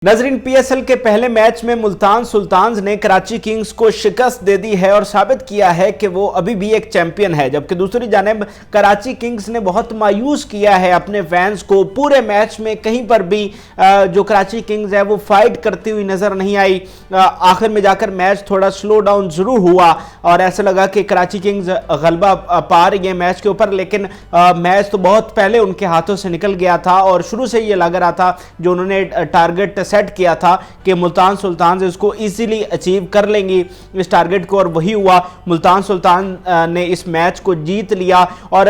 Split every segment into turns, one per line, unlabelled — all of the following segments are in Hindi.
नजरीन, पीएसएल के पहले मैच में मुल्तान सुल्तान्स ने कराची किंग्स को शिकस्त दे दी है और साबित किया है कि वो अभी भी एक चैंपियन है। जबकि दूसरी जानिब कराची किंग्स ने बहुत मायूस किया है अपने फैंस को। पूरे मैच में कहीं पर भी जो कराची किंग्स है वो फाइट करती हुई नजर नहीं आई। आखिर में जाकर मैच थोड़ा स्लो डाउन जरूर हुआ और ऐसा लगा कि कराची किंग्स गलबा पा रही है मैच के ऊपर, लेकिन मैच तो बहुत पहले उनके हाथों से निकल गया था और शुरू से ये लग रहा था जो उन्होंने टारगेट सेट किया था कि मुल्तान सुल्तान इसको इजीली अचीव कर लेंगी इस टारगेट को, और वही हुआ। मुल्तान सुल्तान ने इस मैच को जीत लिया। और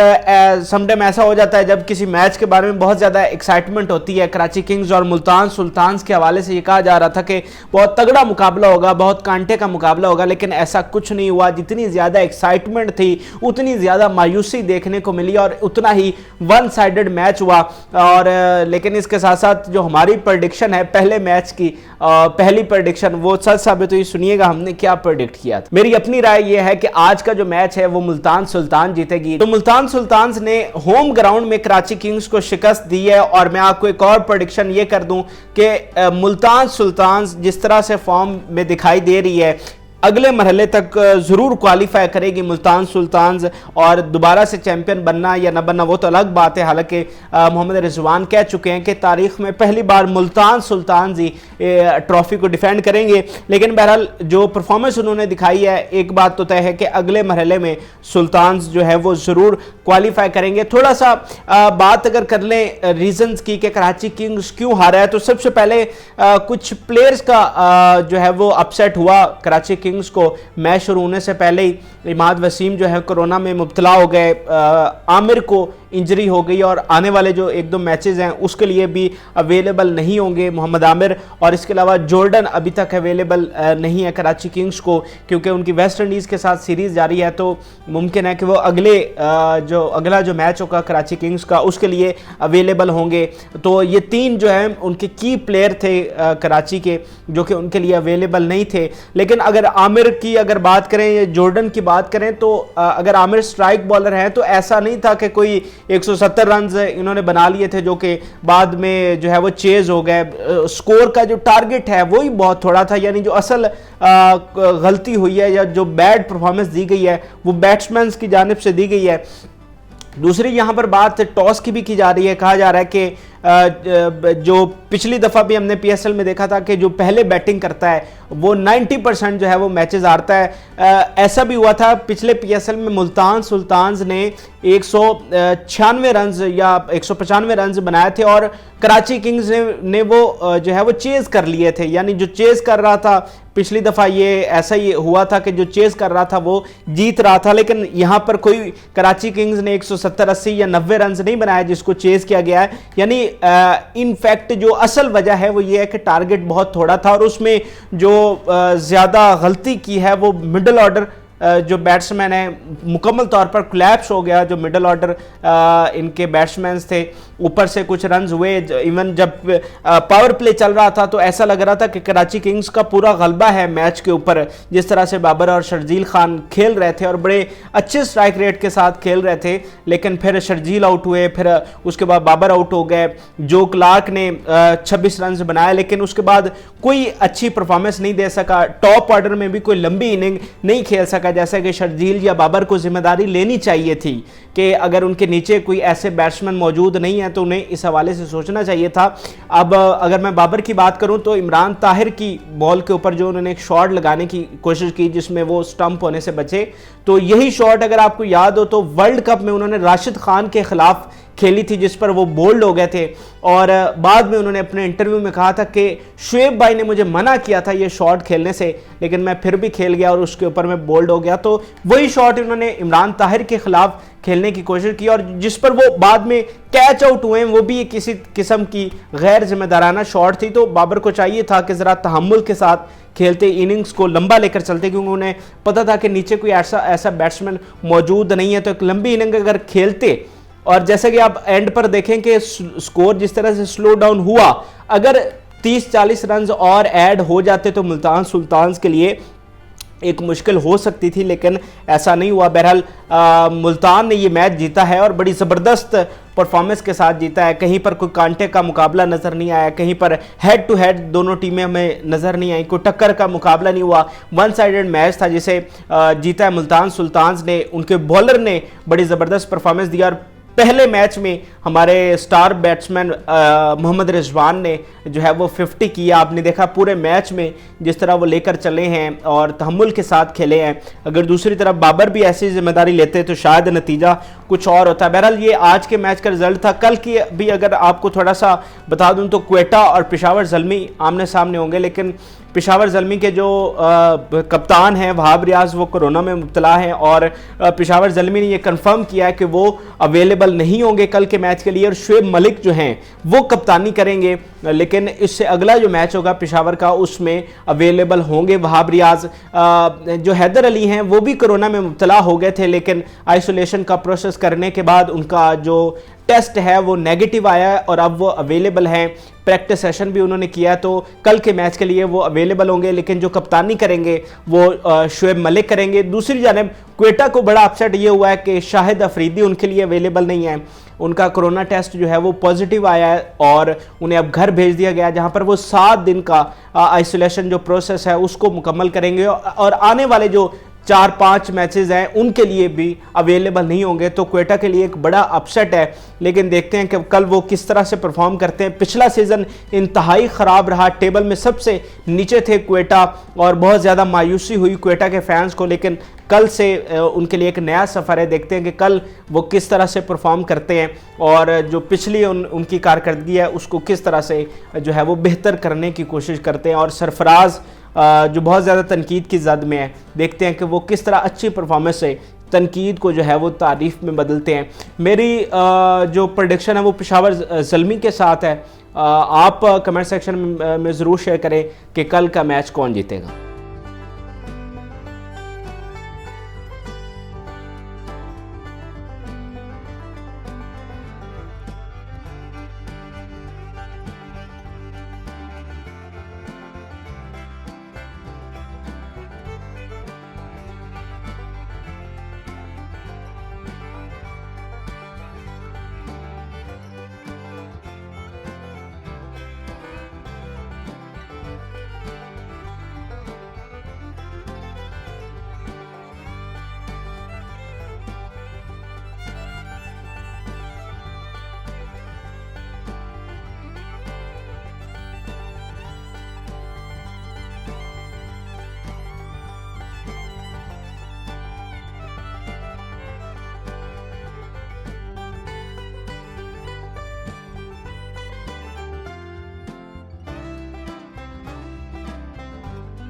समटाइम ऐसा हो जाता है जब किसी मैच के बारे में बहुत ज़्यादा एक्साइटमेंट होती है। कराची किंग्स और मुल्तान सुल्तान के हवाले से ये कहा जा रहा था कि बहुत तगड़ा मुकाबला होगा, बहुत कांटे का मुकाबला होगा, लेकिन ऐसा कुछ नहीं हुआ। जितनी ज़्यादा एक्साइटमेंट थी उतनी ज़्यादा मायूसी देखने को मिली और उतना ही वन साइडेड मैच हुआ। और लेकिन इसके साथ साथ जो हमारी प्रेडिक्शन है पहले मैच की, पहली प्रेडिक्शन, वो सच साबित हुई। सुनिएगा हमने क्या प्रेडिक्ट किया था। मेरी अपनी राय यह है कि आज का जो मैच है वो मुल्तान सुल्तान जीतेगी। तो मुल्तान सुल्तान ने होम ग्राउंड में कराची किंग्स को शिकस्त दी है। और मैं आपको एक और प्रेडिक्शन ये कर दूं कि मुल्तान सुल्तान जिस तरह से फॉर्म में दिखाई दे रही है अगले मरहले तक ज़रूर क्वालिफाई करेगी मुल्तान सुल्तान। और दोबारा से चैंपियन बनना या न बनना वो तो अलग बात है। हालांकि मोहम्मद रिजवान कह चुके हैं कि तारीख में पहली बार मुल्तान सुल्तान ही ट्रॉफी को डिफेंड करेंगे। लेकिन बहरहाल जो परफॉर्मेंस उन्होंने दिखाई है, एक बात तो तय है कि अगले मरहले में सुल्तान जो है वो ज़रूर क्वालिफाई करेंगे। थोड़ा सा बात अगर कर लें रीजंस की कि कराची किंग्स क्यों हारा है, तो सबसे पहले कुछ प्लेयर्स का जो है वो अपसेट हुआ। कराची किंग्स को मैच शुरू होने से पहले ही इमाद वसीम जो है कोरोना में मुब्तला हो गए, आमिर को इंजरी हो गई और आने वाले जो एक दो मैचेस हैं उसके लिए भी अवेलेबल नहीं होंगे मोहम्मद आमिर। और इसके अलावा जॉर्डन अभी तक अवेलेबल नहीं है कराची किंग्स को, क्योंकि उनकी वेस्ट इंडीज़ के साथ सीरीज़ जारी है। तो मुमकिन है कि वो अगला जो मैच होगा कराची किंग्स का उसके लिए अवेलेबल होंगे। तो ये तीन जो है उनके की प्लेयर थे कराची के, जो कि उनके लिए अवेलेबल नहीं थे। लेकिन अगर आमिर की अगर बात करें या जॉर्डन की बात करें, तो अगर आमिर स्ट्राइक बॉलर हैं तो ऐसा नहीं था कि कोई 170 रन इन्होंने बना लिए थे जो कि बाद में जो है वो चेज हो गए। स्कोर का जो टारगेट है वही बहुत थोड़ा था। यानी जो असल गलती हुई है या जो बैड परफॉर्मेंस दी गई है वो बैट्समैन की जानिब से दी गई है। दूसरी यहाँ पर बात टॉस की भी की जा रही है। कहा जा रहा है कि जो पिछली दफ़ा भी हमने पीएसएल में देखा था कि जो पहले बैटिंग करता है वो 90% जो है वो मैचेस हारता है। ऐसा भी हुआ था पिछले पीएसएल में। मुल्तान सुल्तान ने 196 रन या 195 रन बनाए थे और कराची किंग्स ने वो जो है वो चेज कर लिए थे। यानी जो चेज कर रहा था पिछली दफ़ा ये ऐसा ही हुआ था कि जो चेज कर रहा था वो जीत रहा था। लेकिन यहाँ पर कोई कराची किंग्स ने 170, 80 या 90 रन नहीं बनाए जिसको चेज किया गया है। यानी इनफैक्ट जो असल वजह है वो ये है कि टारगेट बहुत थोड़ा था और उसमें जो ज़्यादा गलती की है वो मिडिल ऑर्डर जो बैट्समैन है मुकम्मल तौर पर कोलैप्स हो गया। जो मिडिल ऑर्डर इनके बैट्समैन थे, ऊपर से कुछ रन्स हुए। इवन जब पावर प्ले चल रहा था तो ऐसा लग रहा था कि कराची किंग्स का पूरा गलबा है मैच के ऊपर। जिस तरह से बाबर और शर्जील खान खेल रहे थे और बड़े अच्छे स्ट्राइक रेट के साथ खेल रहे थे, लेकिन फिर शर्जील आउट हुए, फिर उसके बाद बाबर आउट हो गए। जो क्लार्क ने 26 रन बनाए, लेकिन उसके बाद कोई अच्छी परफॉर्मेंस नहीं दे सका। टॉप ऑर्डर में भी कोई लंबी इनिंग नहीं खेल सका। जैसे कि शर्जील या बाबर को जिम्मेदारी लेनी चाहिए थी कि अगर उनके नीचे कोई ऐसे बैट्समैन मौजूद नहीं है तो उन्हें इस हवाले से सोचना चाहिए था। अब अगर मैं बाबर की बात करूं तो इमरान ताहिर की बॉल के ऊपर जो उन्होंने एक शॉट लगाने की कोशिश की जिसमें वो स्टंप होने से बचे, तो यही शॉट अगर आपको याद हो तो वर्ल्ड कप में उन्होंने राशिद खान के खिलाफ खेली थी जिस पर वो बोल्ड हो गए थे। और बाद में उन्होंने अपने इंटरव्यू में कहा था कि शुएब भाई ने मुझे मना किया था ये शॉट खेलने से, लेकिन मैं फिर भी खेल गया और उसके ऊपर मैं बोल्ड हो गया। तो वही शॉट उन्होंने इमरान ताहिर के खिलाफ खेलने की कोशिश की और जिस पर वो बाद में कैच आउट हुए, वो भी किसी किस्म की गैर जिम्मेदाराना शॉट थी। तो बाबर को चाहिए था कि ज़रा तहम्मुल के साथ खेलते, इनिंग्स को लंबा लेकर चलते, क्योंकि उन्हें पता था कि नीचे कोई ऐसा बैट्समैन मौजूद नहीं है। तो एक लंबी इनिंग अगर खेलते, और जैसे कि आप एंड पर देखें कि स्कोर जिस तरह से स्लो डाउन हुआ, अगर 30-40 रन और ऐड हो जाते तो मुल्तान सुल्तान के लिए एक मुश्किल हो सकती थी, लेकिन ऐसा नहीं हुआ। बहरहाल मुल्तान ने ये मैच जीता है और बड़ी ज़बरदस्त परफॉर्मेंस के साथ जीता है। कहीं पर कोई कांटे का मुकाबला नजर नहीं आया, कहीं पर हेड टू हेड दोनों टीमें हमें नजर नहीं आई, कोई टक्कर का मुकाबला नहीं हुआ। वन साइडेड मैच था जिसे जीता है मुल्तान सुल्तान्स ने। उनके बॉलर ने बड़ी जबरदस्त परफॉर्मेंस दिया और पहले मैच में हमारे स्टार बैट्समैन मोहम्मद रिजवान ने जो है वो 50 किया। आपने देखा पूरे मैच में जिस तरह वो लेकर चले हैं और तहम्मुल के साथ खेले हैं। अगर दूसरी तरफ बाबर भी ऐसी जिम्मेदारी लेते तो शायद नतीजा कुछ और होता। बहरहाल ये आज के मैच का रिजल्ट था। कल की भी अगर आपको थोड़ा सा बता दूं तो क्वेटा और पेशावर ज़ल्मी आमने सामने होंगे, लेकिन पेशावर ज़ल्मी के जो कप्तान हैं वहाब रियाज वो कोरोना में मुब्तला हैं और पेशावर ज़ल्मी ने ये कंफर्म किया है कि वो अवेलेबल नहीं होंगे कल के मैच के लिए और शुएब मलिक जो हैं वो कप्तानी करेंगे। लेकिन इससे अगला जो मैच होगा पेशावर का उसमें अवेलेबल होंगे वहाब रियाज। जो हैदर अली हैं वो भी कोरोना में मुब्तला हो गए थे, लेकिन आइसोलेशन का प्रोसेस करने के बाद उनका जो टेस्ट है वो नेगेटिव आया है और अब वो अवेलेबल हैं। प्रैक्टिस सेशन भी उन्होंने किया, तो कल के मैच के लिए वो अवेलेबल होंगे। लेकिन जो कप्तानी करेंगे वो शुएब मलिक करेंगे। दूसरी जानिब क्वेटा को बड़ा अपसेट ये हुआ है कि शाहिद अफरीदी उनके लिए अवेलेबल नहीं है। उनका कोरोना टेस्ट जो है वो पॉजिटिव आया है और उन्हें अब घर भेज दिया गया, जहां पर वो 7 दिन का आइसोलेशन जो प्रोसेस है उसको मुकम्मल करेंगे और आने वाले जो 4-5 मैचेस हैं उनके लिए भी अवेलेबल नहीं होंगे। तो क्वेटा के लिए एक बड़ा अपसेट है, लेकिन देखते हैं कि कल वो किस तरह से परफॉर्म करते हैं। पिछला सीज़न इंतहाई ख़राब रहा, टेबल में सबसे नीचे थे क्वेटा और बहुत ज़्यादा मायूसी हुई क्वेटा के फैंस को, लेकिन कल से उनके लिए एक नया सफ़र है। देखते हैं कि कल वो किस तरह से परफॉर्म करते हैं और जो पिछली उनकी कारकर्दगी है उसको किस तरह से जो है वो बेहतर करने की कोशिश करते हैं। और सरफराज जो बहुत ज़्यादा तनकीद की जद में है, देखते हैं कि वो किस तरह अच्छी परफॉर्मेंस से तनकीद को जो है वो तारीफ़ में बदलते हैं। मेरी जो प्रेडिक्शन है वो पेशावर ज़ल्मी के साथ है। आप कमेंट सेक्शन में ज़रूर शेयर करें कि कल का मैच कौन जीतेगा।